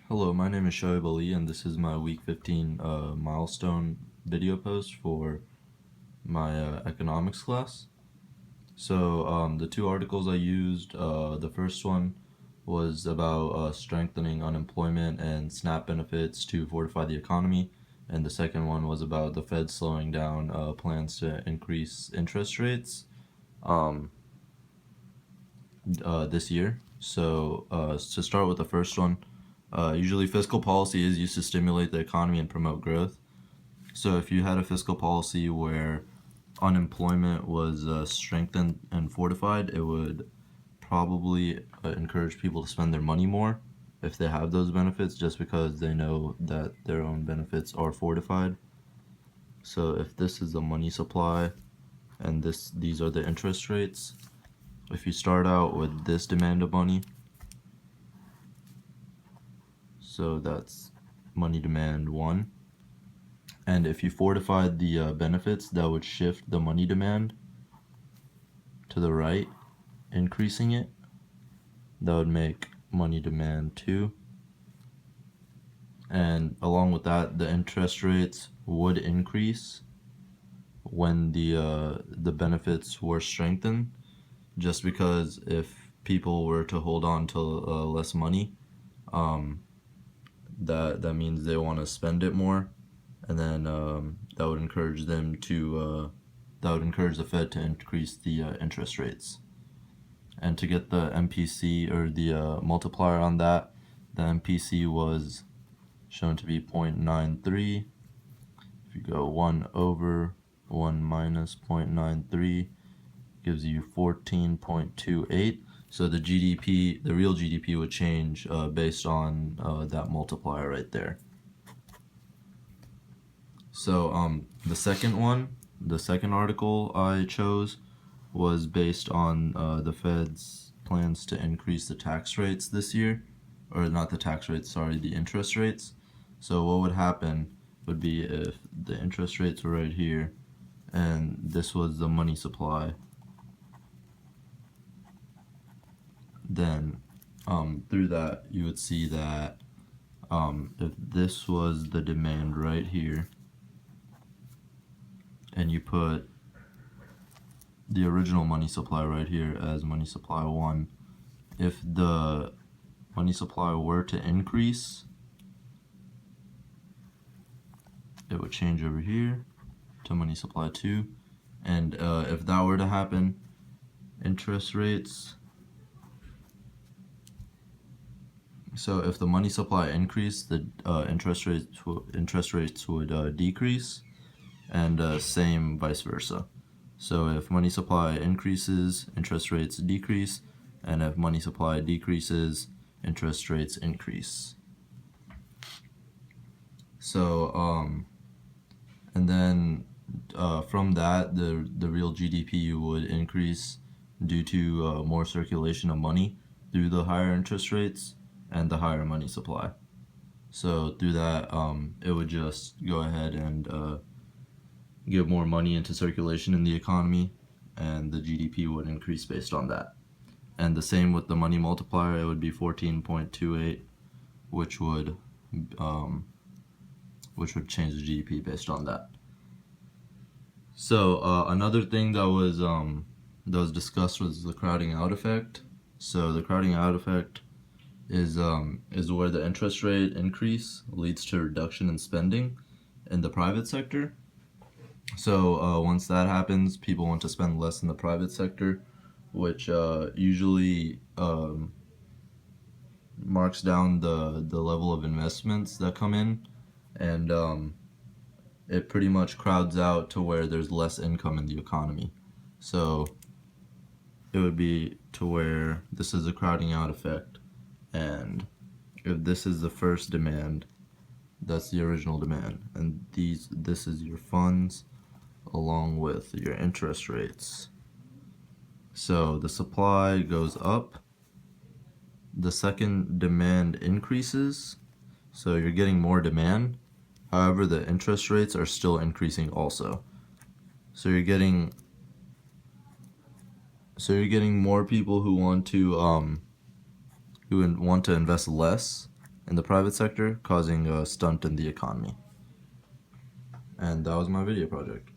Hello, my name is Shoaib Ali, and this is my week 15 milestone video post for my economics class. The two articles I used, the first one was about strengthening unemployment and SNAP benefits to fortify the economy, and the second one was about the Fed slowing down plans to increase interest rates um, this year. To start with the first one, usually fiscal policy is used to stimulate the economy and promote growth. So if you had a fiscal policy where unemployment was strengthened and fortified, it would probably encourage people to spend their money more if they have those benefits, just because they know that their own benefits are fortified. So if this is the money supply and these are the interest rates, if you start out with this demand of money, so that's money demand 1, and if you fortified the benefits, that would shift the money demand to the right, increasing it. That would make money demand 2, and along with that, the interest rates would increase when the benefits were strengthened, just because if people were to hold on to less money, that means they want to spend it more, and then that would encourage the Fed to increase the interest rates. And to get the MPC, or the multiplier on that, the MPC was shown to be 0.93. If you go 1 over 1 minus 0.93, gives you 14.28. So the GDP, the real GDP, would change based on that multiplier right there. So the second article I chose was based on the Fed's plans to increase the tax rates this year, or not the tax rates, sorry, the interest rates. So what would happen would be if the interest rates were right here, and this was the money supply, then through that you would see that if this was the demand right here, and you put the original money supply right here as money supply 1, if the money supply were to increase, it would change over here to money supply 2, and if that were to happen, interest rates, so if the money supply increased, the interest rates would decrease, and same vice versa. So if money supply increases, interest rates decrease, and if money supply decreases, interest rates increase. So and then from that, the real GDP would increase due to more circulation of money through the higher interest rates and the higher money supply. So through that, it would just go ahead and give more money into circulation in the economy, and the GDP would increase based on that. And the same with the money multiplier, it would be 14.28, which would change the GDP based on that. So another thing that was discussed was the crowding out effect. So the crowding out effect is where the interest rate increase leads to a reduction in spending in the private sector. So once that happens, people want to spend less in the private sector, which usually marks down the level of investments that come in, and it pretty much crowds out to where there's less income in the economy. So it would be to where this is a crowding out effect, and if this is the first demand, that's the original demand, and this is your funds along with your interest rates. So the supply goes up, the second demand increases, so you're getting more demand. However, the interest rates are still increasing also. So you're getting more people who want to invest less, in the private sector, causing a stunt in the economy. And that was my video project.